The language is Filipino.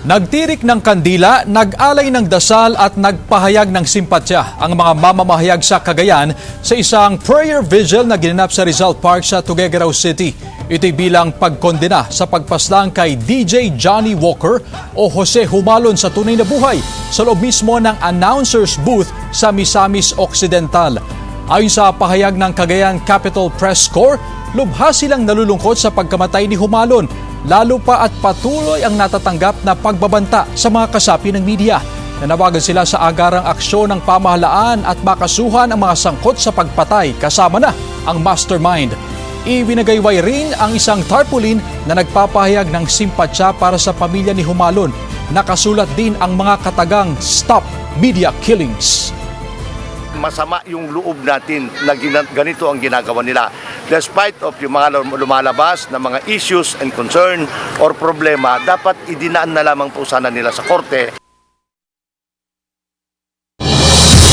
Nagtirik ng kandila, nag-alay ng dasal at nagpahayag ng simpatya ang mga mamamahayag sa Cagayan sa isang prayer vigil na ginanap sa Rizal Park sa Tuguegarao City. Ito'y bilang pagkondena sa pagpaslang kay DJ Johnny Walker o Jose Humalon sa tunay na buhay sa loob mismo ng announcer's booth sa Misamis Occidental. Ayon sa pahayag ng Cagayan Capital Press Corps, lubha silang nalulungkot sa pagkamatay ni Humalon. Lalo pa at patuloy ang natatanggap na pagbabanta sa mga kasapi ng media. Nanawagan sila sa agarang aksyon ng pamahalaan at makasuhan ang mga sangkot sa pagpatay kasama na ang mastermind. Ibinagayway rin ang isang tarpaulin na nagpapahayag ng simpatya para sa pamilya ni Humalon. Nakasulat din ang mga katagang Stop Media Killings. Masama yung loob natin na ganito ang ginagawa nila. Despite of yung mga lumalabas na mga issues and concern or problema, dapat idinaan na lamang po sana nila sa korte.